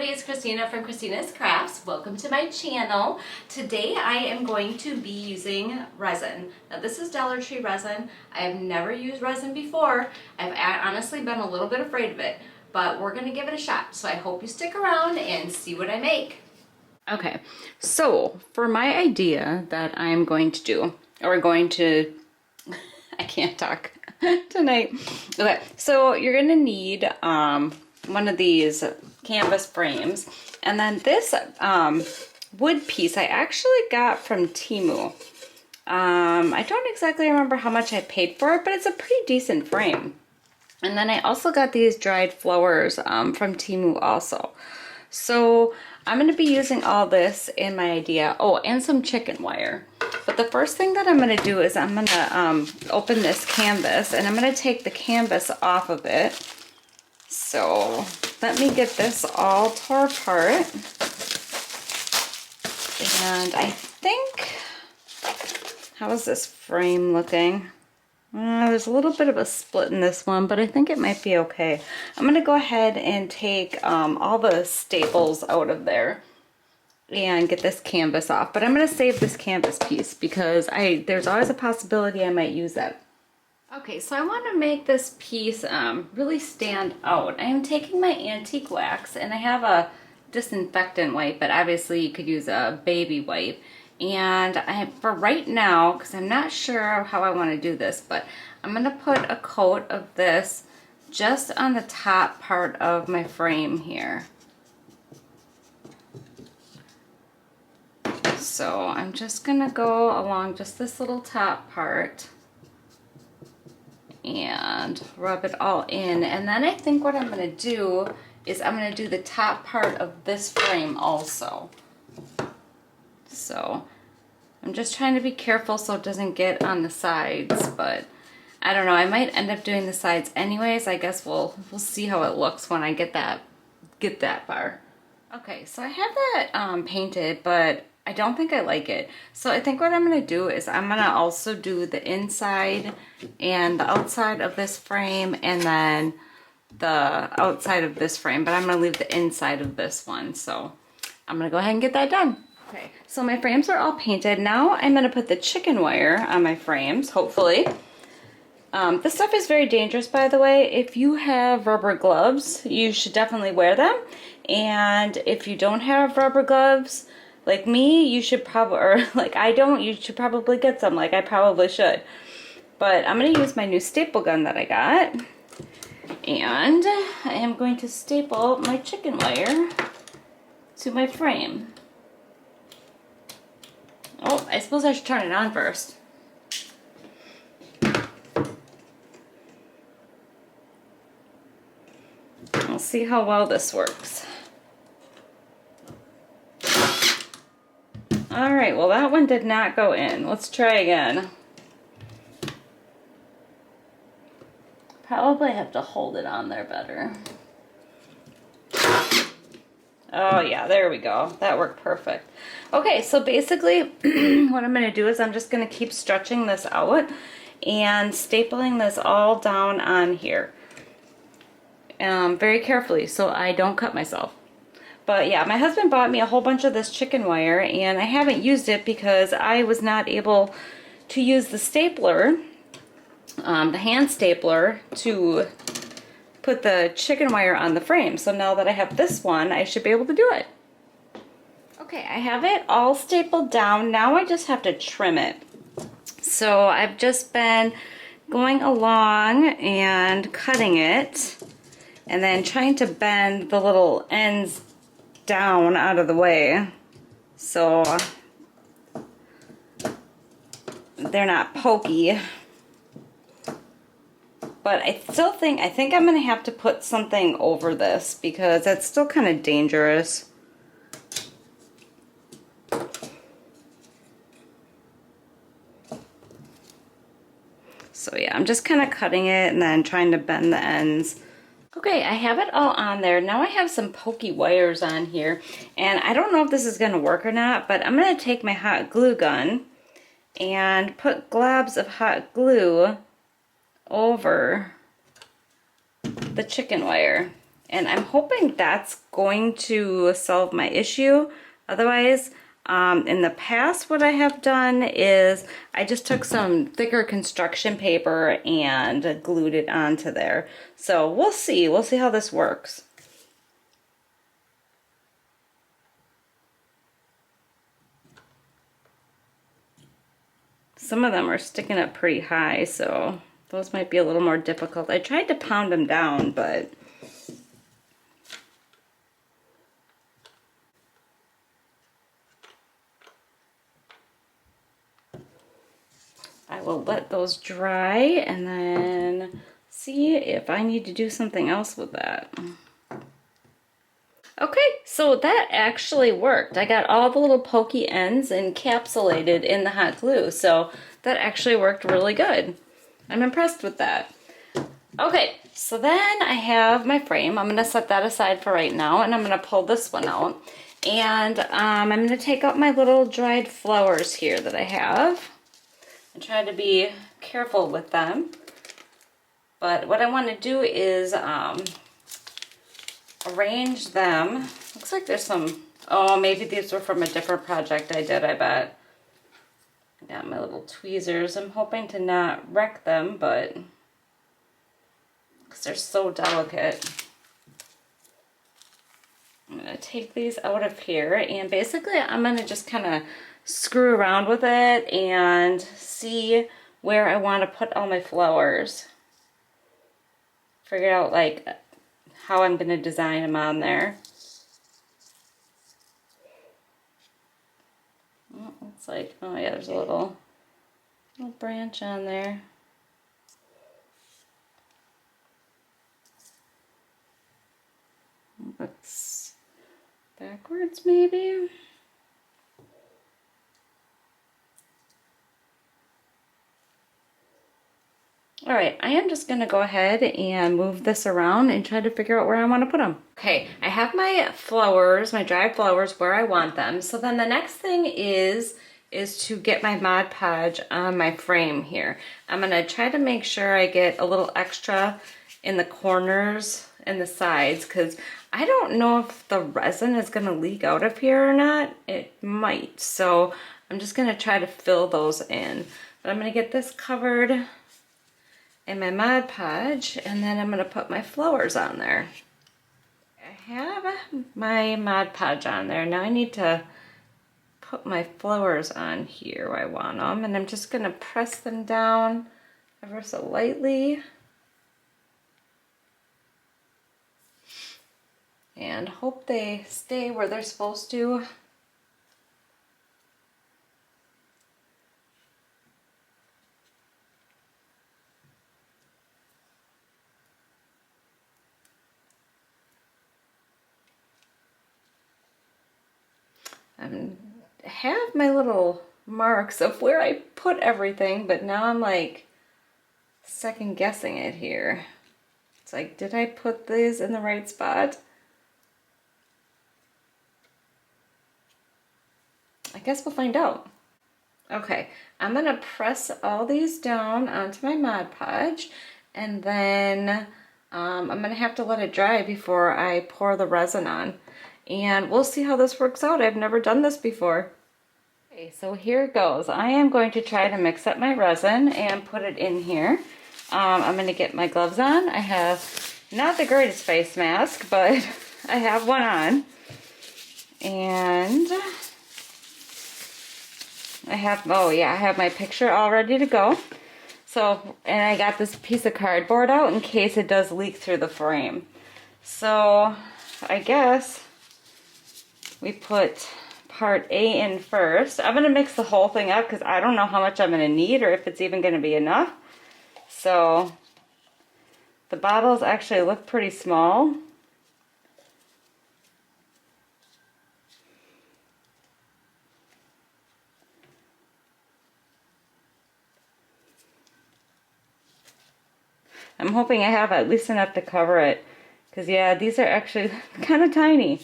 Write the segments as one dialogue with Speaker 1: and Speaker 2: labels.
Speaker 1: everybody, it's Christina from Christina's Crafts. Welcome to my channel. Today I am going to be using resin. Now this is Dollar Tree resin. I have never used resin before. I've honestly been a little bit afraid of it, but we're gonna give it a shot. So I hope you stick around and see what I make. Okay, so for my idea that I'm going to do, I can't talk tonight. Okay, so you're gonna need one of these canvas frames, and then this wood piece I actually got from Temu. I don't exactly remember how much I paid for it, but it's a pretty decent frame. And then I also got these dried flowers from Temu also. So I'm going to be using all this in my idea. Oh, and some chicken wire. But the first thing that I'm going to do is I'm going to open this canvas, and I'm going to take the canvas off of it. So let me get this all tore apart. And I think, how is this frame looking? There's a little bit of a split in this one, but I think it might be okay. I'm going to go ahead and take all the staples out of there and get this canvas off. But I'm going to save this canvas piece because there's always a possibility I might use that. Okay, so I want to make this piece really stand out. I am taking my antique wax, and I have a disinfectant wipe, but obviously you could use a baby wipe. And for right now, because I'm not sure how I want to do this, but I'm going to put a coat of this just on the top part of my frame here. So I'm just going to go along just this little top part and rub it all in. And then I think what I'm going to do is I'm going to do the top part of this frame also. So I'm just trying to be careful so it doesn't get on the sides, but I don't know, I might end up doing the sides anyways. I guess we'll see how it looks when I get that far. Okay, so I have that painted, but I don't think I like it. So I think what I'm going to do is I'm going to also do the inside and the outside of this frame, and then the outside of this frame, but I'm going to leave the inside of this one. So I'm going to go ahead and get that done. Okay, so my frames are all painted. Now I'm going to put the chicken wire on my frames, hopefully. This stuff is very dangerous, by the way. If you have rubber gloves, you should definitely wear them. And if you don't have rubber gloves, like me, you should probably, or like I don't, you should probably get some, like I probably should. But I'm going to use my new staple gun that I got. And I am going to staple my chicken wire to my frame. Oh, I suppose I should turn it on first. We'll see how well this works. Alright, well that one did not go in. Let's try again. Probably have to hold it on there better. Oh yeah, there we go. That worked perfect. Okay, so basically what I'm going to do is I'm just going to keep stretching this out and stapling this all down on here. Very carefully so I don't cut myself. But yeah, my husband bought me a whole bunch of this chicken wire, and I haven't used it because I was not able to use the stapler, the hand stapler, to put the chicken wire on the frame. So now that I have this one, I should be able to do it. Okay, I have it all stapled down. Now I just have to trim it. So I've just been going along and cutting it, and then trying to bend the little ends down out of the way so they're not pokey. But I think I'm gonna have to put something over this because it's still kind of dangerous. So yeah, I'm just kind of cutting it and then trying to bend the ends. Okay, I have it all on there. Now I have some pokey wires on here, and I don't know if this is going to work or not, but I'm going to take my hot glue gun and put globs of hot glue over the chicken wire. And I'm hoping that's going to solve my issue. Otherwise, in the past, what I have done is I just took some thicker construction paper and glued it onto there. So we'll see. We'll see how this works. Some of them are sticking up pretty high, so those might be a little more difficult. I tried to pound them down, but I will let those dry and then see if I need to do something else with that. Okay, so that actually worked. I got all the little pokey ends encapsulated in the hot glue, so that actually worked really good. I'm impressed with that. Okay, so then I have my frame. I'm gonna set that aside for right now, and I'm gonna pull this one out. And I'm gonna take out my little dried flowers here that I have and try to be careful with them. But what I wanna do is arrange them. Looks like there's some, oh, maybe these were from a different project I did, I bet. I got my little tweezers. I'm hoping to not wreck them, but because they're so delicate. I'm gonna take these out of here, and basically I'm gonna just kind of screw around with it and see where I want to put all my flowers. Figure out like how I'm going to design them on there. Oh, looks like, oh yeah, there's a little branch on there. Looks backwards maybe. All right, I am just gonna go ahead and move this around and try to figure out where I want to put them. Okay, I have my flowers, my dried flowers where I want them. So then the next thing is to get my Mod Podge on my frame here. I'm gonna try to make sure I get a little extra in the corners and the sides, because I don't know if the resin is gonna leak out of here or not. It might, so I'm just gonna try to fill those in. But I'm gonna get this covered in my Mod Podge, and then I'm gonna put my flowers on there. I have my Mod Podge on there. Now I need to put my flowers on here where I want them, and I'm just gonna press them down ever so lightly. And hope they stay where they're supposed to. I have my little marks of where I put everything, but now I'm like second guessing it here. It's like, did I put these in the right spot? I guess we'll find out. Okay, I'm gonna press all these down onto my Mod Podge, and then I'm gonna have to let it dry before I pour the resin on. And we'll see how this works out. I've never done this before. Okay, so here it goes. I am going to try to mix up my resin and put it in here. I'm gonna get my gloves on. I have not the greatest face mask, but I have one on. And I have, oh yeah, I have my picture all ready to go. So, and I got this piece of cardboard out in case it does leak through the frame. So, I guess we put part A in first. I'm gonna mix the whole thing up because I don't know how much I'm gonna need or if it's even gonna be enough. So, the bottles actually look pretty small. I'm hoping I have at least enough to cover it, because yeah, these are actually kind of tiny.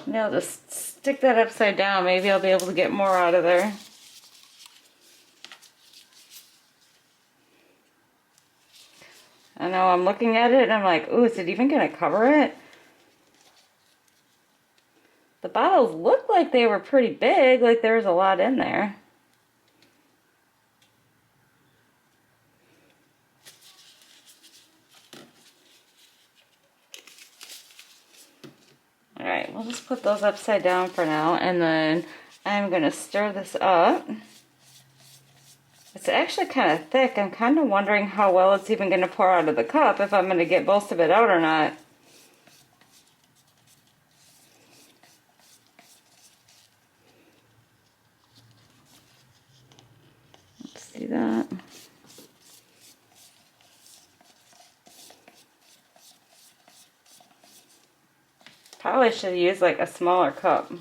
Speaker 1: Now just stick that upside down. Maybe I'll be able to get more out of there. I know, I'm looking at it and I'm like, ooh, is it even gonna cover it? The bottles looked like they were pretty big, like there was a lot in there. Alright, we'll just put those upside down for now, and then I'm gonna stir this up. It's actually kind of thick. I'm kind of wondering how well it's even going to pour out of the cup, if I'm going to get most of it out or not. Let's see that. Probably should use like a smaller cup.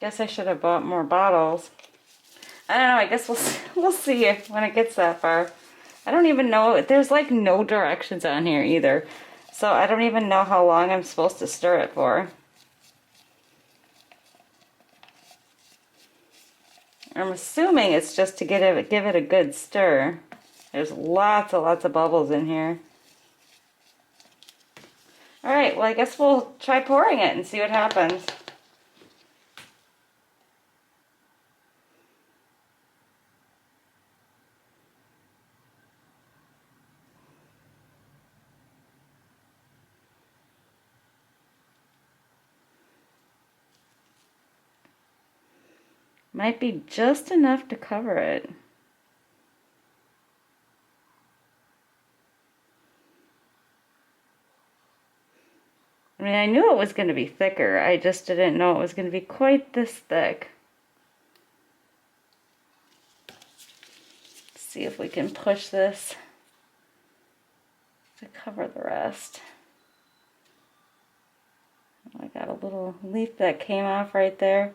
Speaker 1: Guess I should have bought more bottles. I don't know, I guess we'll see when it gets that far. I don't even know, there's like no directions on here either. So I don't even know how long I'm supposed to stir it for. I'm assuming it's just to give it a good stir. There's lots of bubbles in here. Alright, well I guess we'll try pouring it and see what happens. Might be just enough to cover it. I mean, I knew it was going to be thicker. I just didn't know it was going to be quite this thick. Let's see if we can push this to cover the rest. I got a little leaf that came off right there.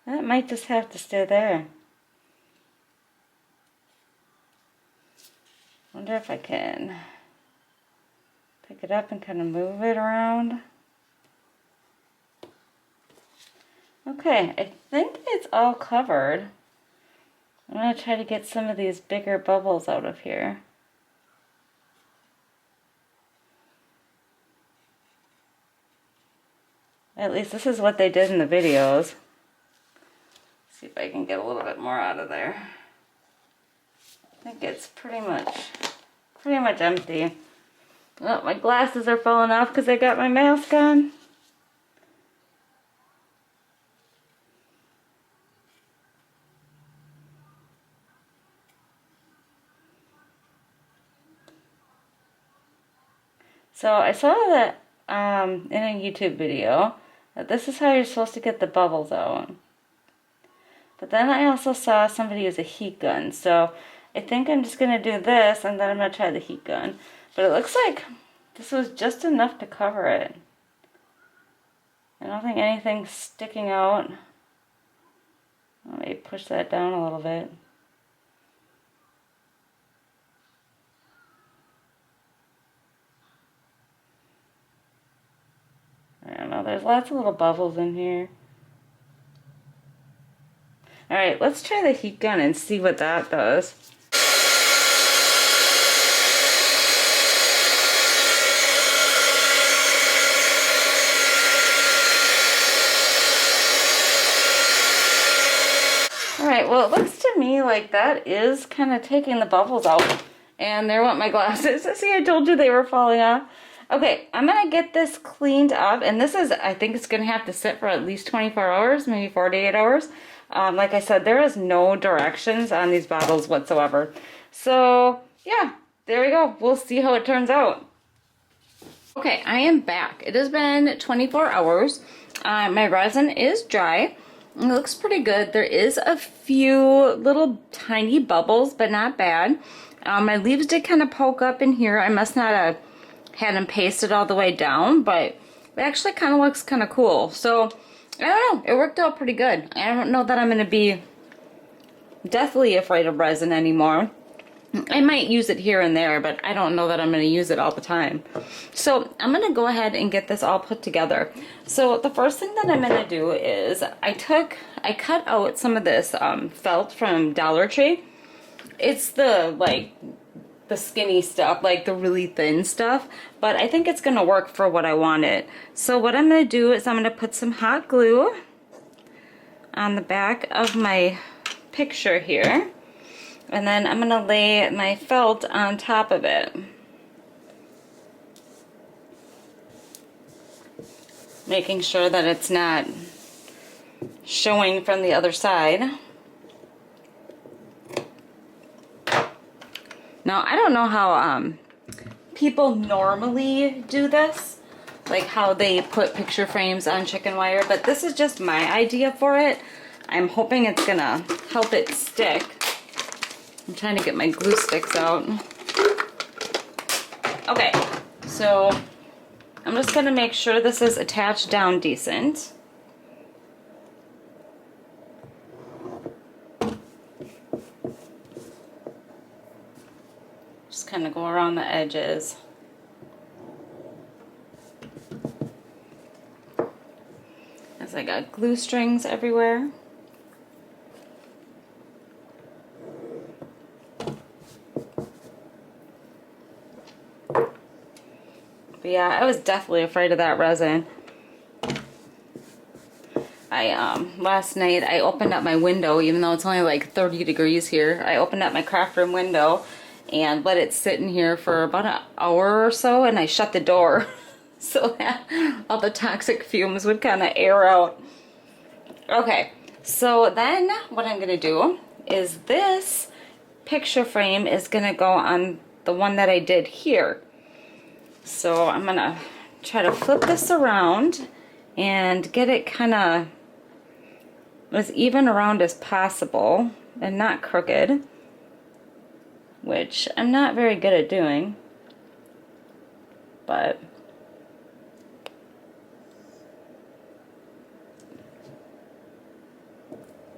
Speaker 1: That might just have to stay there. Wonder if I can pick it up and kind of move it around. Okay, I think it's all covered. I'm going to try to get some of these bigger bubbles out of here. At least this is what they did in the videos. See if I can get a little bit more out of there. I think it's pretty much empty. Oh, my glasses are falling off because I got my mask on. So I saw that in a YouTube video that this is how you're supposed to get the bubbles out. But then I also saw somebody use a heat gun. So I think I'm just going to do this and then I'm going to try the heat gun. But it looks like this was just enough to cover it. I don't think anything's sticking out. Let me push that down a little bit. I don't know, there's lots of little bubbles in here. Alright, let's try the heat gun and see what that does. Alright, well it looks to me like that is kind of taking the bubbles out. And there went my glasses. See, I told you they were falling off. Okay, I'm going to get this cleaned up, and this is, I think it's going to have to sit for at least 24 hours, maybe 48 hours. Like I said, there is no directions on these bottles whatsoever. So, yeah, there we go. We'll see how it turns out. Okay, I am back. It has been 24 hours. My resin is dry. It looks pretty good. There is a few little tiny bubbles, but not bad. My leaves did kind of poke up in here. I must not have had them pasted all the way down, but it actually kind of looks kind of cool. So I don't know, it worked out pretty good. I don't know that I'm going to be definitely afraid of resin anymore. I might use it here and there, but I don't know that I'm going to use it all the time. So I'm going to go ahead and get this all put together. So the first thing that I'm going to do is I cut out some of this felt from Dollar Tree. It's the skinny stuff, like the really thin stuff, but I think it's going to work for what I want it. So what I'm going to do is I'm going to put some hot glue on the back of my picture here. And then I'm going to lay my felt on top of it. Making sure that it's not showing from the other side. Now, I don't know how people normally do this, like how they put picture frames on chicken wire, but this is just my idea for it. I'm hoping it's going to help it stick. I'm trying to get my glue sticks out. Okay, so I'm just going to make sure this is attached down decent. Just kind of go around the edges. As I got glue strings everywhere. But yeah, I was definitely afraid of that resin. Last night I opened up my window, even though it's only like 30 degrees here. I opened up my craft room window and let it sit in here for about an hour or so, and I shut the door so that all the toxic fumes would kind of air out. Okay, so then what I'm gonna do is this picture frame is gonna go on the one that I did here. So I'm gonna try to flip this around and get it kind of as even around as possible and not crooked, which I'm not very good at doing, but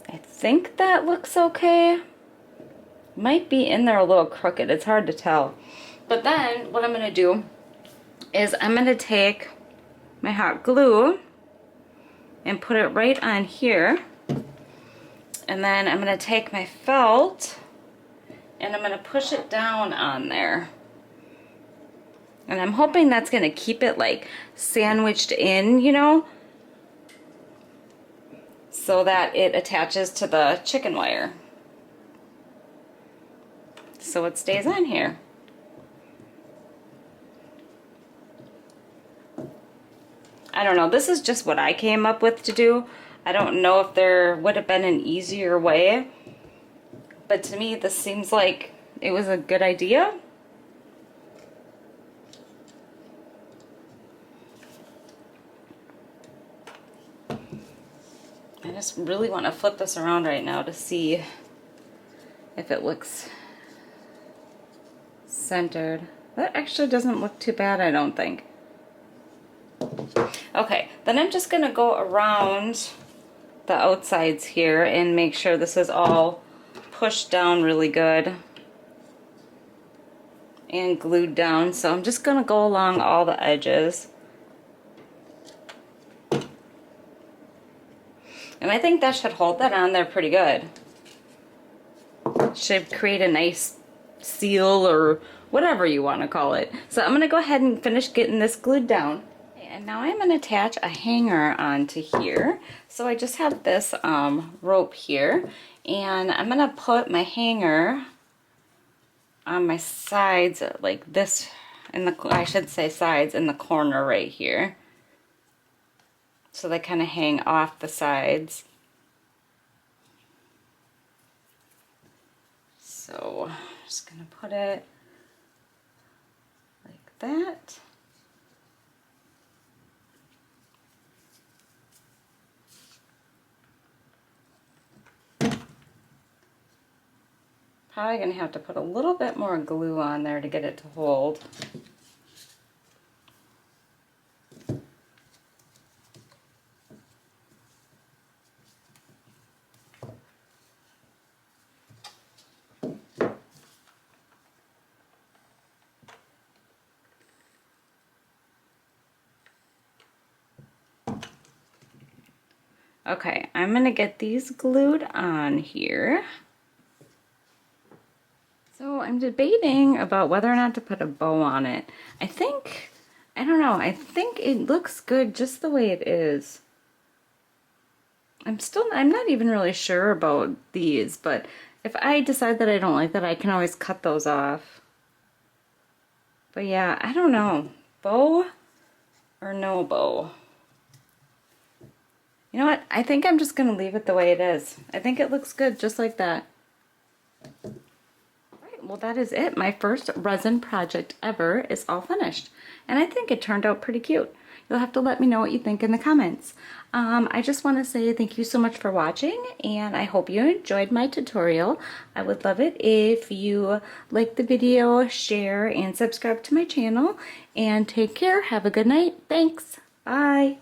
Speaker 1: I think that looks okay. Might be in there a little crooked, it's hard to tell. But then what I'm gonna do is I'm going to take my hot glue and put it right on here, and then I'm going to take my felt and I'm going to push it down on there, and I'm hoping that's going to keep it like sandwiched in, you know, so that it attaches to the chicken wire so it stays on here. I don't know, this is just what I came up with to do. I don't know if there would have been an easier way, but to me this seems like it was a good idea. I just really want to flip this around right now to see if it looks centered. That actually doesn't look too bad, I don't think. Okay, then I'm just gonna go around the outsides here and make sure this is all pushed down really good and glued down. So I'm just gonna go along all the edges. And I think that should hold that on there pretty good. Should create a nice seal or whatever you want to call it. So I'm gonna go ahead and finish getting this glued down. And now I'm going to attach a hanger onto here. So I just have this rope here, and I'm going to put my hanger on my sides like this, in the, I should say sides, in the corner right here. So they kind of hang off the sides. So I'm just going to put it like that. Probably going to have to put a little bit more glue on there to get it to hold. Okay, I'm gonna get these glued on here. So I'm debating about whether or not to put a bow on it. I don't know, I think it looks good just the way it is. I'm not even really sure about these, but if I decide that I don't like that, I can always cut those off. But yeah, I don't know. Bow or no bow? You know what? I think I'm just going to leave it the way it is. I think it looks good just like that. Alright, well that is it. My first resin project ever is all finished. And I think it turned out pretty cute. You'll have to let me know what you think in the comments. I just want to say thank you so much for watching, and I hope you enjoyed my tutorial. I would love it if you like the video, share, and subscribe to my channel. And take care. Have a good night. Thanks. Bye.